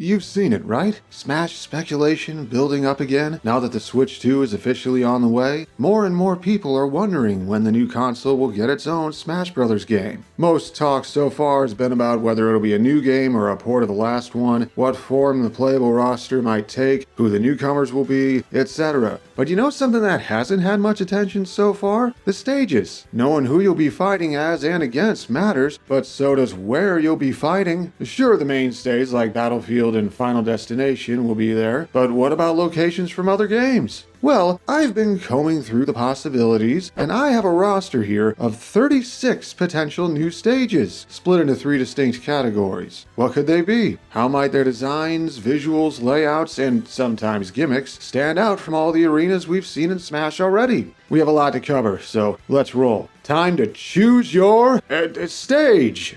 You've seen it, right? Smash speculation building up again now that the Switch 2 is officially on the way. More and more people are wondering when the new console will get its own Smash Bros. Game. Most talk so far has been about whether it'll be a new game or a port of the last one, what form the playable roster might take, who the newcomers will be, etc. But you know something that hasn't had much attention so far? The stages. Knowing who you'll be fighting as and against matters, but so does where you'll be fighting. Sure, the mainstays like Battlefield and Final Destination will be there, but what about locations from other games? Well, I've been combing through the possibilities, and I have a roster here of 36 potential new stages, split into 3 distinct categories. What could they be? How might their designs, visuals, layouts, and sometimes gimmicks stand out from all the arenas we've seen in Smash already? We have a lot to cover, so let's roll. Time to choose your stage!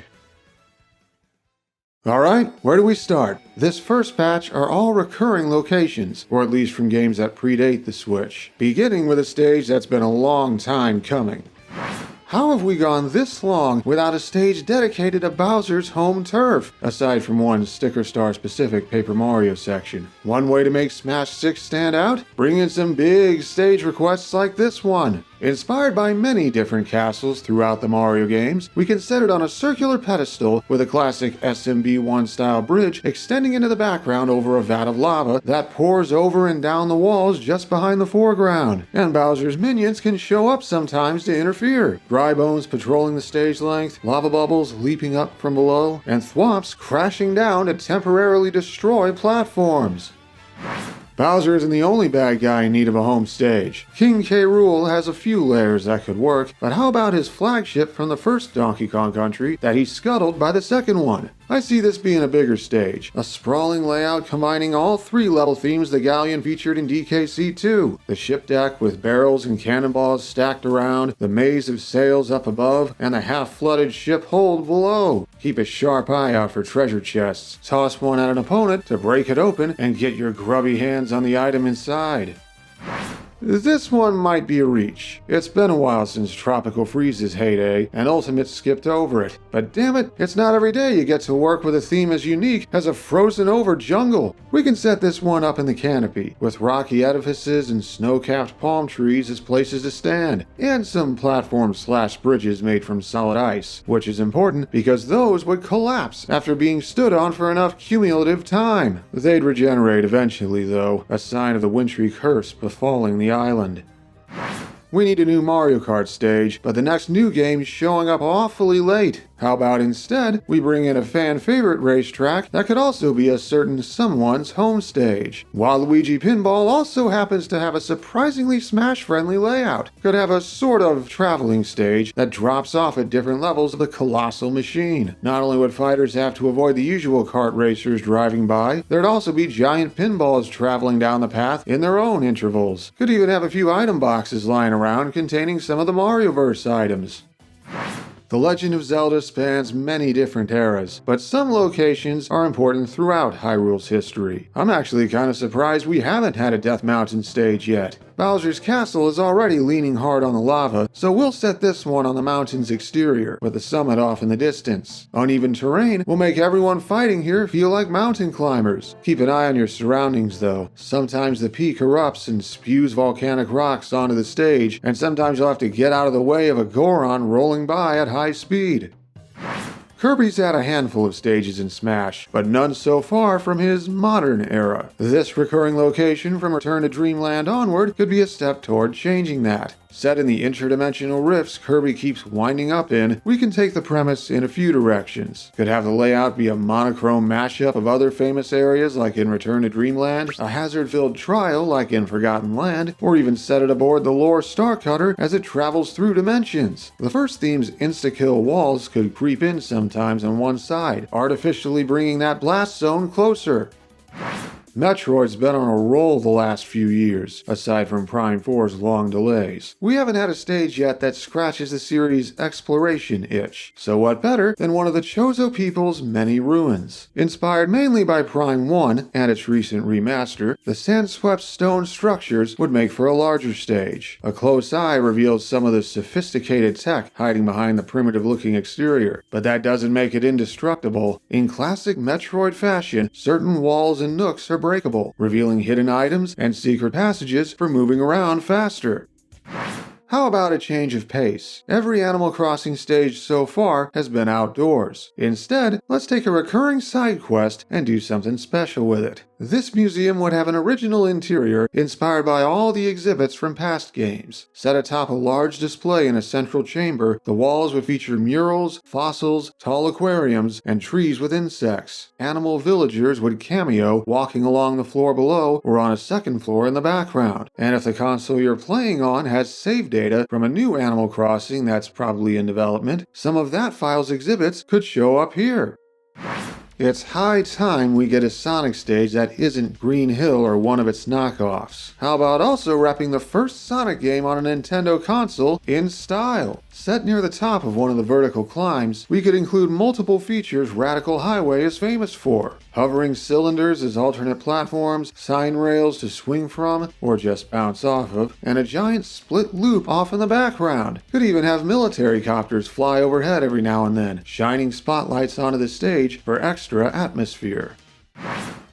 Alright, where do we start? This first batch are all recurring locations, or at least from games that predate the Switch, beginning with a stage that's been a long time coming. How have we gone this long without a stage dedicated to Bowser's home turf, aside from one Sticker Star specific Paper Mario section? One way to make Smash 6 stand out? Bring in some big stage requests like this one. Inspired by many different castles throughout the Mario games, we can set it on a circular pedestal with a classic SMB1 style bridge extending into the background over a vat of lava that pours over and down the walls just behind the foreground. And Bowser's minions can show up sometimes to interfere. Dry bones patrolling the stage length, lava bubbles leaping up from below, and thwomps crashing down to temporarily destroy platforms. Bowser isn't the only bad guy in need of a home stage. King K. Rool has a few layers that could work, but how about his flagship from the first Donkey Kong Country that he scuttled by the second one? I see this being a bigger stage, a sprawling layout combining all 3 level themes the Galleon featured in DKC2. The ship deck with barrels and cannonballs stacked around, the maze of sails up above, and the half-flooded ship hold below. Keep a sharp eye out for treasure chests. Toss one at an opponent to break it open and get your grubby hands on the item inside. This one might be a reach. It's been a while since Tropical Freeze's heyday, and Ultimate skipped over it. But damn it, it's not every day you get to work with a theme as unique as a frozen-over jungle. We can set this one up in the canopy, with rocky edifices and snow-capped palm trees as places to stand, and some platforms/bridges made from solid ice, which is important because those would collapse after being stood on for enough cumulative time. They'd regenerate eventually, though, a sign of the wintry curse befalling the island. We need a new Mario Kart stage, but the next new game's showing up awfully late. How about instead, we bring in a fan-favorite racetrack that could also be a certain someone's home stage. Waluigi Pinball also happens to have a surprisingly Smash-friendly layout. Could have a sort of traveling stage that drops off at different levels of the colossal machine. Not only would fighters have to avoid the usual kart racers driving by, there'd also be giant pinballs traveling down the path in their own intervals. Could even have a few item boxes lying around containing some of the Marioverse items. The Legend of Zelda spans many different eras, but some locations are important throughout Hyrule's history. I'm actually kind of surprised we haven't had a Death Mountain stage yet. Bowser's castle is already leaning hard on the lava, so we'll set this one on the mountain's exterior, with the summit off in the distance. Uneven terrain will make everyone fighting here feel like mountain climbers. Keep an eye on your surroundings though. Sometimes the peak erupts and spews volcanic rocks onto the stage, and sometimes you'll have to get out of the way of a Goron rolling by at high speed. Kirby's had a handful of stages in Smash, but none so far from his modern era. This recurring location from Return to Dreamland onward could be a step toward changing that. Set in the interdimensional rifts Kirby keeps winding up in, we can take the premise in a few directions. Could have the layout be a monochrome mashup of other famous areas like in Return to Dreamland, a hazard-filled trial like in Forgotten Land, or even set it aboard the lore Star Cutter as it travels through dimensions. The first theme's insta-kill walls could creep in sometimes on one side, artificially bringing that blast zone closer. Metroid's been on a roll the last few years, aside from Prime 4's long delays. We haven't had a stage yet that scratches the series' exploration itch, so what better than one of the Chozo people's many ruins? Inspired mainly by Prime 1 and its recent remaster, the sand-swept stone structures would make for a larger stage. A close eye reveals some of the sophisticated tech hiding behind the primitive-looking exterior, but that doesn't make it indestructible. In classic Metroid fashion, certain walls and nooks are breakable, revealing hidden items and secret passages for moving around faster. How about a change of pace? Every Animal Crossing stage so far has been outdoors. Instead, let's take a recurring side quest and do something special with it. This museum would have an original interior inspired by all the exhibits from past games. Set atop a large display in a central chamber, the walls would feature murals, fossils, tall aquariums, and trees with insects. Animal villagers would cameo walking along the floor below or on a second floor in the background. And if the console you're playing on has save data from a new Animal Crossing that's probably in development, some of that file's exhibits could show up here. It's high time we get a Sonic stage that isn't Green Hill or one of its knockoffs. How about also wrapping the first Sonic game on a Nintendo console in style? Set near the top of one of the vertical climbs, we could include multiple features Radical Highway is famous for. Hovering cylinders as alternate platforms, sign rails to swing from or just bounce off of, and a giant split loop off in the background. Could even have military copters fly overhead every now and then, shining spotlights onto the stage for extra atmosphere.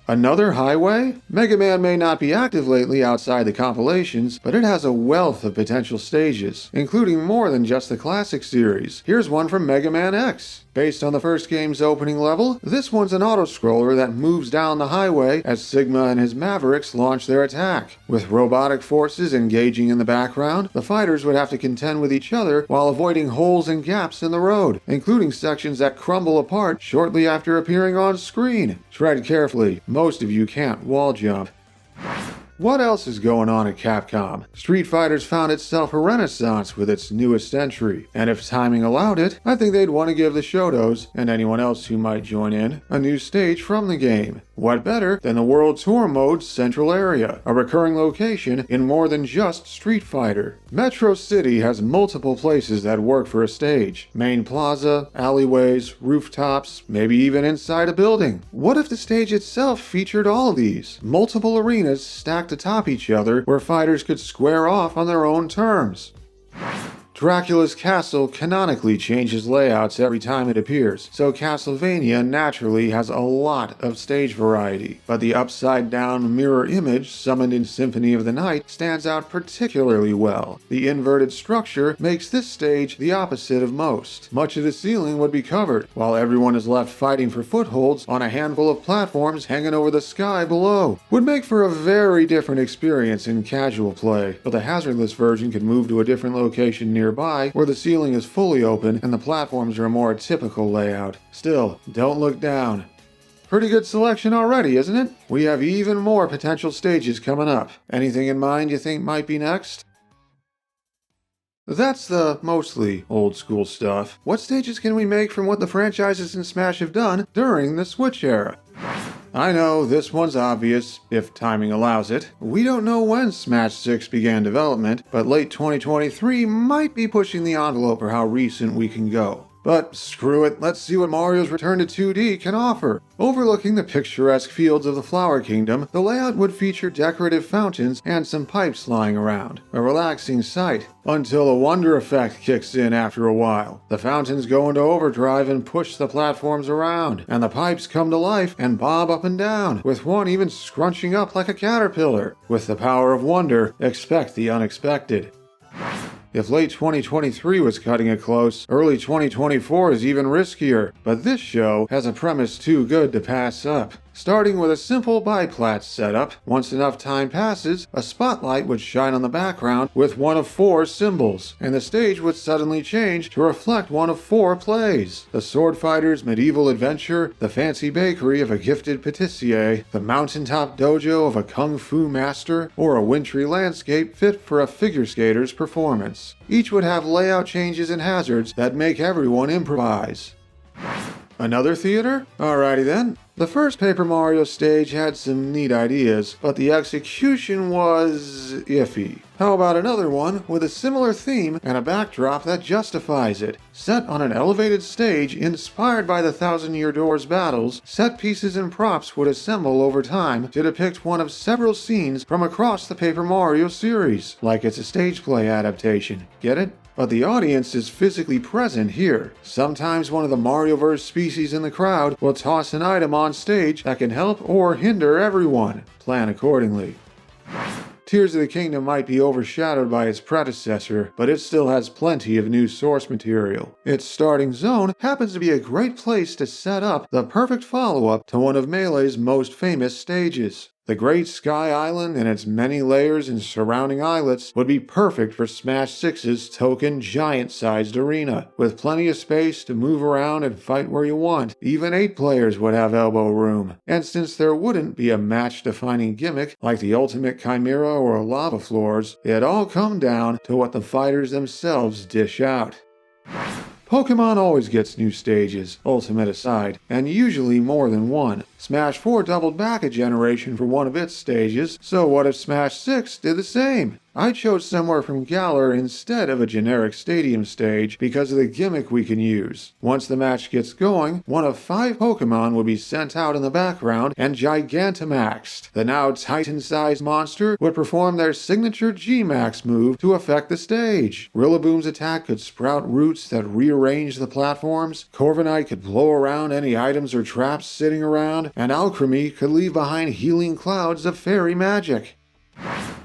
Another highway? Mega Man may not be active lately outside the compilations, but it has a wealth of potential stages, including more than just the classic series. Here's one from Mega Man X. Based on the first game's opening level, this one's an auto-scroller that moves down the highway as Sigma and his Mavericks launch their attack. With robotic forces engaging in the background, the fighters would have to contend with each other while avoiding holes and gaps in the road, including sections that crumble apart shortly after appearing on screen. Tread carefully, most of you can't wall jump. What else is going on at Capcom? Street Fighter's found itself a renaissance with its newest entry, and if timing allowed it, I think they'd want to give the Shotos, and anyone else who might join in, a new stage from the game. What better than the World Tour mode's central area, a recurring location in more than just Street Fighter. Metro City has multiple places that work for a stage. Main plaza, alleyways, rooftops, maybe even inside a building. What if the stage itself featured all of these? Multiple arenas stacked atop each other where fighters could square off on their own terms. Dracula's castle canonically changes layouts every time it appears, so Castlevania naturally has a lot of stage variety. But the upside-down mirror image summoned in Symphony of the Night stands out particularly well. The inverted structure makes this stage the opposite of most. Much of the ceiling would be covered, while everyone is left fighting for footholds on a handful of platforms hanging over the sky below. Would make for a very different experience in casual play, but the hazardless version could move to a different location nearby where the ceiling is fully open and the platforms are a more typical layout. Still, don't look down. Pretty good selection already, isn't it? We have even more potential stages coming up. Anything in mind you think might be next? That's the mostly old school stuff. What stages can we make from what the franchises in Smash have done during the Switch era? I know, this one's obvious, if timing allows it. We don't know when Smash 6 began development, but late 2023 might be pushing the envelope for how recent we can go. But screw it, let's see what Mario's Return to 2D can offer. Overlooking the picturesque fields of the Flower Kingdom, the layout would feature decorative fountains and some pipes lying around. A relaxing sight, until a wonder effect kicks in after a while. The fountains go into overdrive and push the platforms around, and the pipes come to life and bob up and down, with one even scrunching up like a caterpillar. With the power of wonder, expect the unexpected. If late 2023 was cutting it close, early 2024 is even riskier, but this show has a premise too good to pass up. Starting with a simple biplat setup, once enough time passes, a spotlight would shine on the background with one of 4 symbols, and the stage would suddenly change to reflect one of 4 plays. The sword fighter's medieval adventure, the fancy bakery of a gifted patissier, the mountaintop dojo of a kung fu master, or a wintry landscape fit for a figure skater's performance. Each would have layout changes and hazards that make everyone improvise. Another theater? Alrighty then. The first Paper Mario stage had some neat ideas, but the execution was iffy. How about another one with a similar theme and a backdrop that justifies it? Set on an elevated stage inspired by the Thousand Year Door's battles, set pieces and props would assemble over time to depict one of several scenes from across the Paper Mario series, like it's a stage play adaptation. Get it? But the audience is physically present here. Sometimes one of the Marioverse species in the crowd will toss an item on stage that can help or hinder everyone. Plan accordingly. Tears of the Kingdom might be overshadowed by its predecessor, but it still has plenty of new source material. Its starting zone happens to be a great place to set up the perfect follow-up to one of Melee's most famous stages. The Great Sky Island and its many layers and surrounding islets would be perfect for Smash 6's token giant-sized arena. With plenty of space to move around and fight where you want, even 8 players would have elbow room. And since there wouldn't be a match-defining gimmick like the Ultimate Chimera or Lava Floors, it'd all come down to what the fighters themselves dish out. Pokemon always gets new stages, Ultimate aside, and usually more than one. Smash 4 doubled back a generation for one of its stages, so what if Smash 6 did the same? I chose somewhere from Galar instead of a generic stadium stage because of the gimmick we can use. Once the match gets going, one of 5 Pokemon would be sent out in the background and Gigantamaxed. The now Titan-sized monster would perform their signature G-Max move to affect the stage. Rillaboom's attack could sprout roots that rearrange the platforms, Corviknight could blow around any items or traps sitting around, and Alcremie could leave behind healing clouds of fairy magic.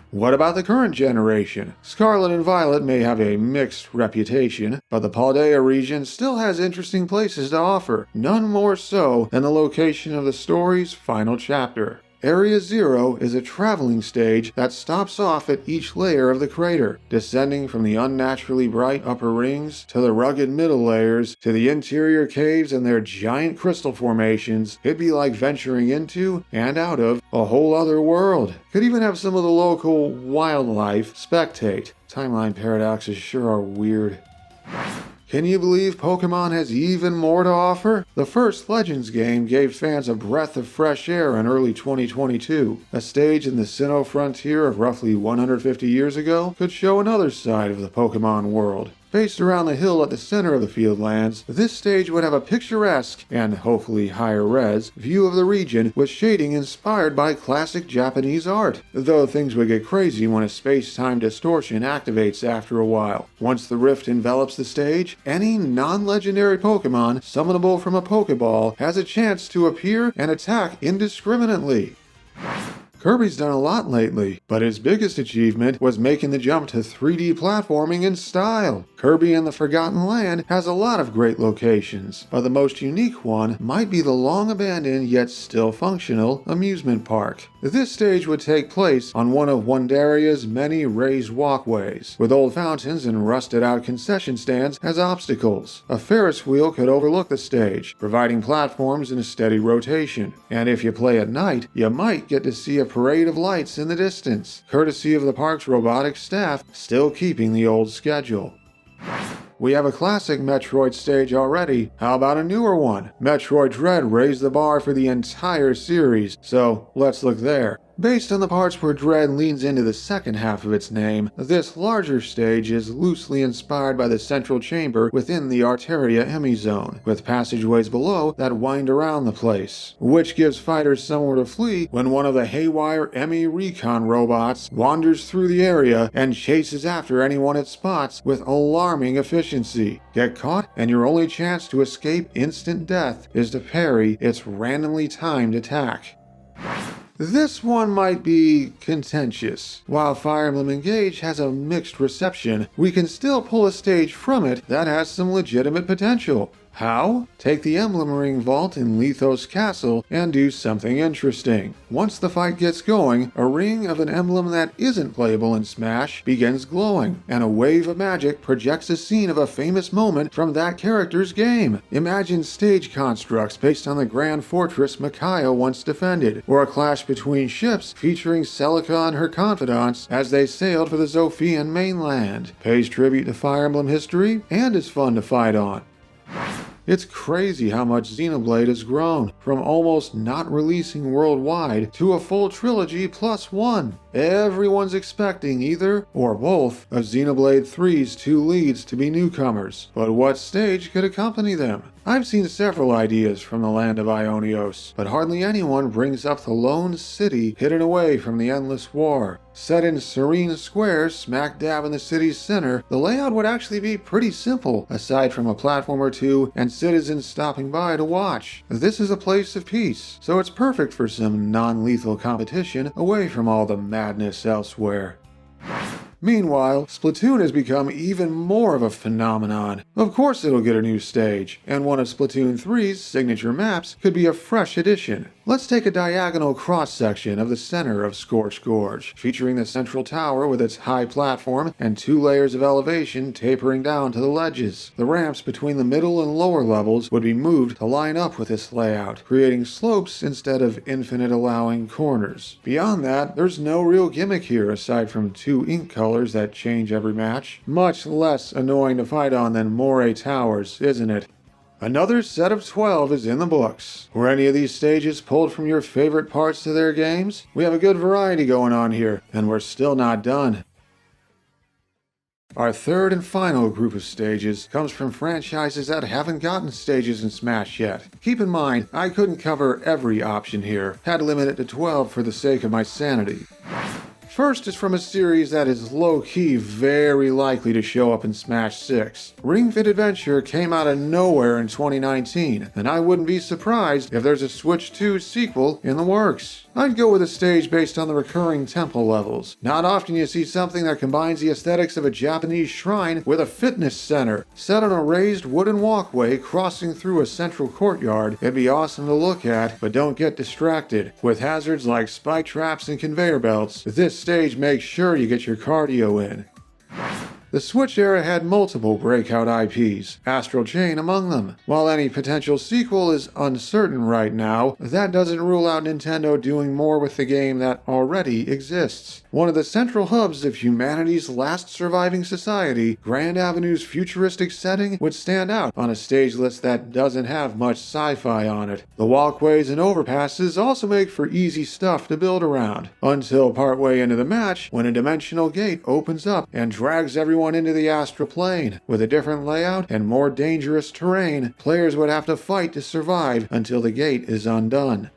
What about the current generation? Scarlet and Violet may have a mixed reputation, but the Paldea region still has interesting places to offer, none more so than the location of the story's final chapter. Area 0 is a traveling stage that stops off at each layer of the crater, descending from the unnaturally bright upper rings to the rugged middle layers to the interior caves and their giant crystal formations. It'd be like venturing into and out of a whole other world. Could even have some of the local wildlife spectate. Timeline paradoxes sure are weird. Can you believe Pokemon has even more to offer? The first Legends game gave fans a breath of fresh air in early 2022. A stage in the Sinnoh frontier of roughly 150 years ago could show another side of the Pokemon world. Based around the hill at the center of the Fieldlands, this stage would have a picturesque, and hopefully higher res, view of the region with shading inspired by classic Japanese art, though things would get crazy when a space-time distortion activates after a while. Once the rift envelops the stage, any non-legendary Pokemon summonable from a Pokeball has a chance to appear and attack indiscriminately. Kirby's done a lot lately, but his biggest achievement was making the jump to 3D platforming in style. Kirby and the Forgotten Land has a lot of great locations, but the most unique one might be the long-abandoned yet still functional amusement park. This stage would take place on one of Wandaria's many raised walkways, with old fountains and rusted-out concession stands as obstacles. A Ferris wheel could overlook the stage, providing platforms in a steady rotation. And if you play at night, you might get to see a parade of lights in the distance, courtesy of the park's robotics staff still keeping the old schedule. We have a classic Metroid stage already. How about a newer one? Metroid Dread raised the bar for the entire series, so let's look there. Based on the parts where Dread leans into the second half of its name, this larger stage is loosely inspired by the central chamber within the Arteria Emmy Zone, with passageways below that wind around the place, which gives fighters somewhere to flee when one of the haywire Emmy recon robots wanders through the area and chases after anyone it spots with alarming efficiency. Get caught, and your only chance to escape instant death is to parry its randomly timed attack. This one might be contentious. While Fire Emblem Engage has a mixed reception, we can still pull a stage from it that has some legitimate potential. How? Take the Emblem Ring Vault in Lethos Castle and do something interesting. Once the fight gets going, a ring of an emblem that isn't playable in Smash begins glowing, and a wave of magic projects a scene of a famous moment from that character's game. Imagine stage constructs based on the grand fortress Micaiah once defended, or a clash between ships featuring Celica and her confidants as they sailed for the Zophian mainland. Pays tribute to Fire Emblem history and is fun to fight on. It's crazy how much Xenoblade has grown, from almost not releasing worldwide to a full trilogy plus one. Everyone's expecting either, or both, of Xenoblade 3's two leads to be newcomers, but what stage could accompany them? I've seen several ideas from the land of Ionios, but hardly anyone brings up the lone city hidden away from the endless war. Set in serene squares smack dab in the city's center, the layout would actually be pretty simple, aside from a platform or two and citizens stopping by to watch. This is a place of peace, so it's perfect for some non-lethal competition away from all the madness elsewhere. Meanwhile, Splatoon has become even more of a phenomenon. Of course it'll get a new stage, and one of Splatoon 3's signature maps could be a fresh addition. Let's take a diagonal cross-section of the center of Scorched Gorge, featuring the central tower with its high platform and two layers of elevation tapering down to the ledges. The ramps between the middle and lower levels would be moved to line up with this layout, creating slopes instead of infinite allowing corners. Beyond that, there's no real gimmick here aside from two ink colors that change every match. Much less annoying to fight on than Moray Towers, isn't it? Another set of 12 is in the books. Were any of these stages pulled from your favorite parts of their games? We have a good variety going on here, and we're still not done. Our third and final group of stages comes from franchises that haven't gotten stages in Smash yet. Keep in mind, I couldn't cover every option here, had to limit it to 12 for the sake of my sanity. First is from a series that is low-key very likely to show up in Smash 6. Ring Fit Adventure came out of nowhere in 2019, and I wouldn't be surprised if there's a Switch 2 sequel in the works. I'd go with a stage based on the recurring temple levels. Not often you see something that combines the aesthetics of a Japanese shrine with a fitness center. Set on a raised wooden walkway crossing through a central courtyard, it'd be awesome to look at, but don't get distracted. With hazards like spike traps and conveyor belts, this stage makes sure you get your cardio in. The Switch era had multiple breakout IPs, Astral Chain among them. While any potential sequel is uncertain right now, that doesn't rule out Nintendo doing more with the game that already exists. One of the central hubs of humanity's last surviving society, Grand Avenue's futuristic setting would stand out on a stage list that doesn't have much sci-fi on it. The walkways and overpasses also make for easy stuff to build around, until partway into the match when a dimensional gate opens up and drags everyone into the astral plane. With a different layout and more dangerous terrain, players would have to fight to survive until the gate is undone.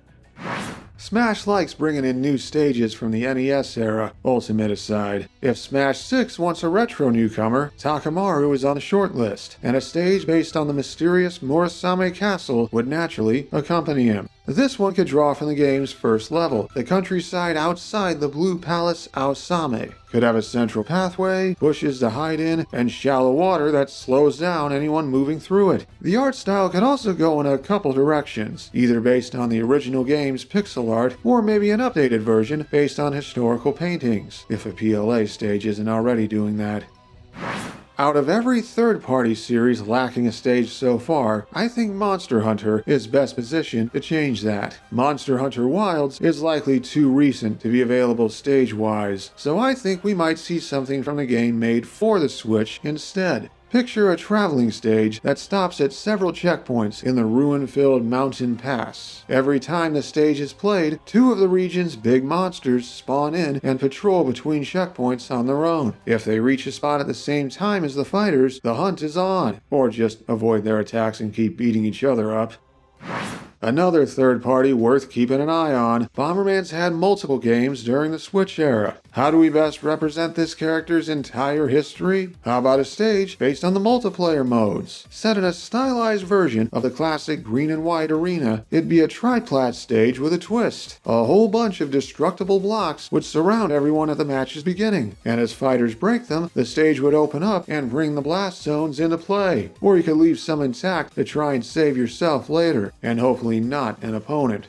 Smash likes bringing in new stages from the NES era, Ultimate aside. If Smash 6 wants a retro newcomer, Takamaru is on the shortlist, and a stage based on the mysterious Murasame Castle would naturally accompany him. This one could draw from the game's first level, the countryside outside the Blue Palace Aosame. Could have a central pathway, bushes to hide in, and shallow water that slows down anyone moving through it. The art style could also go in a couple directions, either based on the original game's pixel art, or maybe an updated version based on historical paintings, if a PLA stage isn't already doing that. Out of every third-party series lacking a stage so far, I think Monster Hunter is best positioned to change that. Monster Hunter Wilds is likely too recent to be available stage-wise, so I think we might see something from the game made for the Switch instead. Picture a traveling stage that stops at several checkpoints in the ruin-filled mountain pass. Every time the stage is played, two of the region's big monsters spawn in and patrol between checkpoints on their own. If they reach a spot at the same time as the fighters, the hunt is on. Or just avoid their attacks and keep beating each other up. Another third party worth keeping an eye on, Bomberman's had multiple games during the Switch era. How do we best represent this character's entire history? How about a stage based on the multiplayer modes? Set in a stylized version of the classic green and white arena, it'd be a triplat stage with a twist. A whole bunch of destructible blocks would surround everyone at the match's beginning, and as fighters break them, the stage would open up and bring the blast zones into play. Or you could leave some intact to try and save yourself later, and hopefully not an opponent.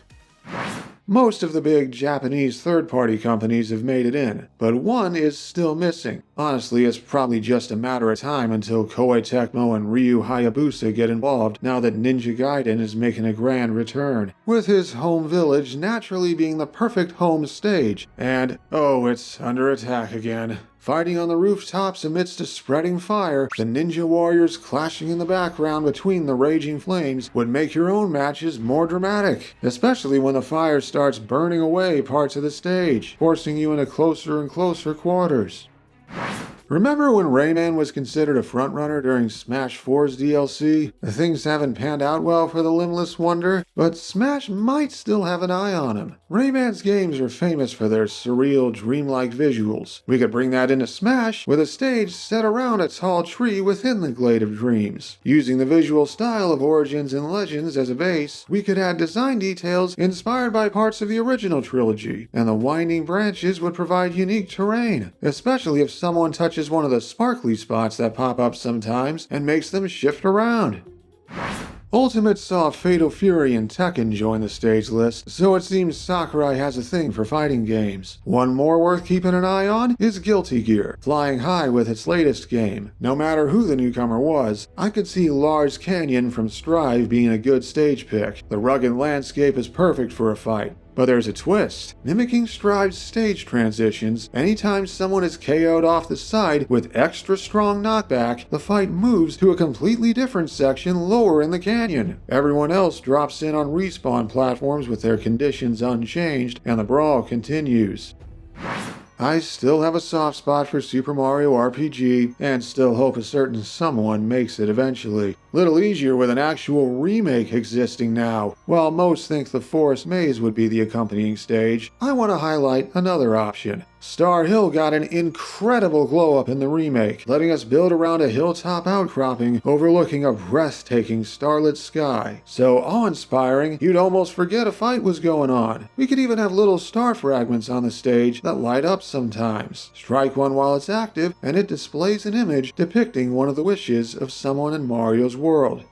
Most of the big Japanese third-party companies have made it in, but one is still missing. Honestly, it's probably just a matter of time until Koei Tecmo and Ryu Hayabusa get involved now that Ninja Gaiden is making a grand return, with his home village naturally being the perfect home stage. And, oh, it's under attack again. fighting on the rooftops amidst a spreading fire, the ninja warriors clashing in the background between the raging flames would make your own matches more dramatic, especially when the fire starts burning away parts of the stage, forcing you into closer and closer quarters. Remember when Rayman was considered a frontrunner during Smash 4's DLC? Things haven't panned out well for the Limbless Wonder, but Smash might still have an eye on him. Rayman's games are famous for their surreal, dreamlike visuals. We could bring that into Smash with a stage set around a tall tree within the Glade of Dreams. Using the visual style of Origins and Legends as a base, we could add design details inspired by parts of the original trilogy, and the winding branches would provide unique terrain, especially if someone touches one of the sparkly spots that pop up sometimes and makes them shift around. Ultimate saw Fatal Fury and Tekken join the stage list, so it seems Sakurai has a thing for fighting games. One more worth keeping an eye on is Guilty Gear, flying high with its latest game. No matter who the newcomer was, I could see Lars Canyon from Strive being a good stage pick. The rugged landscape is perfect for a fight. But there's a twist. Mimicking Strive's stage transitions, anytime someone is KO'd off the side with extra strong knockback, the fight moves to a completely different section lower in the canyon. Everyone else drops in on respawn platforms with their conditions unchanged, and the brawl continues. I still have a soft spot for Super Mario RPG, and still hope a certain someone makes it eventually. Little easier with an actual remake existing now. While most think the Forest Maze would be the accompanying stage, I want to highlight another option. Star Hill got an incredible glow-up in the remake, letting us build around a hilltop outcropping overlooking a breathtaking starlit sky. So awe-inspiring, you'd almost forget a fight was going on. We could even have little star fragments on the stage that light up sometimes. Strike one while it's active, and it displays an image depicting one of the wishes of someone in Mario's world.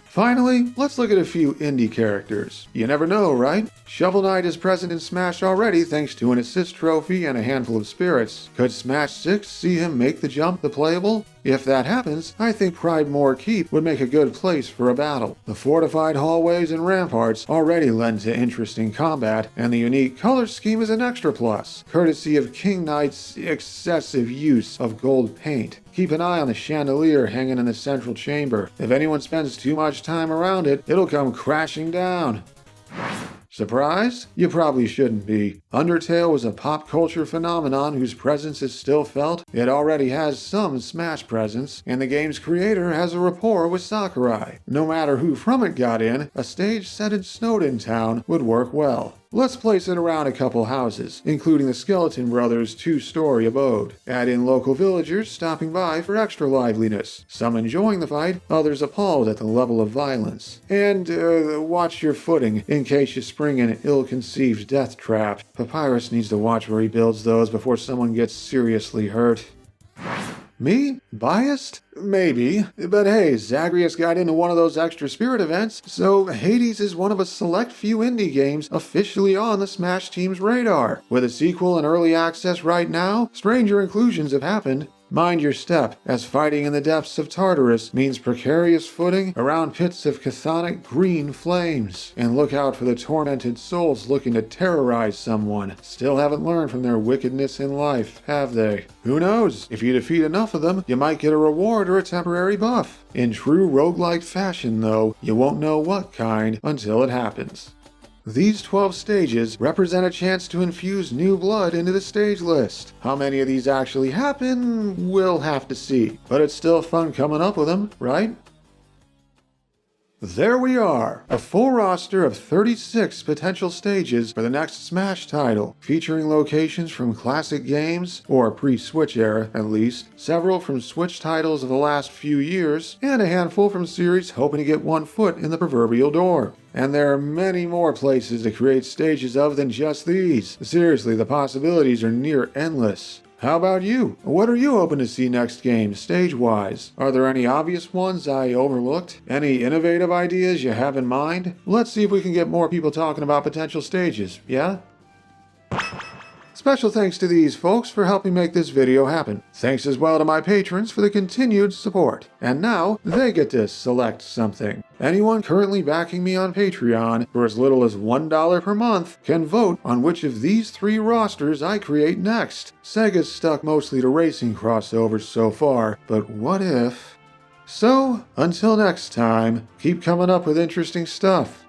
Finally, let's look at a few indie characters. You never know, right? Shovel Knight is present in Smash already thanks to an assist trophy and a handful of spirits. Could Smash 6 see him make the jump to playable? If that happens, I think Pridemore Keep would make a good place for a battle. The fortified hallways and ramparts already lend to interesting combat, and the unique color scheme is an extra plus, courtesy of King Knight's excessive use of gold paint. Keep an eye on the chandelier hanging in the central chamber. If anyone spends too much time around it, it'll come crashing down. Surprised? You probably shouldn't be. Undertale was a pop culture phenomenon whose presence is still felt. It already has some Smash presence, and the game's creator has a rapport with Sakurai. No matter who from it got in, a stage set in Snowdin Town would work well. Let's place it around a couple houses, including the Skeleton Brothers' two-story abode. Add in local villagers stopping by for extra liveliness, some enjoying the fight, others appalled at the level of violence. And watch your footing in case you spring an ill-conceived death trap. Papyrus needs to watch where he builds those before someone gets seriously hurt. Me? Biased? Maybe. But hey, Zagreus got into one of those extra spirit events, so Hades is one of a select few indie games officially on the Smash team's radar. With a sequel in early access right now, stranger inclusions have happened. Mind your step, as fighting in the depths of Tartarus means precarious footing around pits of chthonic green flames. And look out for the tormented souls looking to terrorize someone. Still haven't learned from their wickedness in life, have they? Who knows? If you defeat enough of them, you might get a reward or a temporary buff. In true roguelike fashion, though, you won't know what kind until it happens. These 12 stages represent a chance to infuse new blood into the stage list. How many of these actually happen, we'll have to see. But it's still fun coming up with them, right? There we are, a full roster of 36 potential stages for the next Smash title, featuring locations from classic games, or pre-Switch era at least, several from Switch titles of the last few years, and a handful from series hoping to get one foot in the proverbial door. And there are many more places to create stages of than just these. Seriously, the possibilities are near endless. How about you? What are you hoping to see next game, stage-wise? Are there any obvious ones I overlooked? Any innovative ideas you have in mind? Let's see if we can get more people talking about potential stages, yeah? Special thanks to these folks for helping make this video happen. Thanks as well to my patrons for the continued support. And now, they get to select something. Anyone currently backing me on Patreon for as little as $1 per month can vote on which of these 3 rosters I create next. Sega's stuck mostly to racing crossovers so far, but what if... So, until next time, keep coming up with interesting stuff.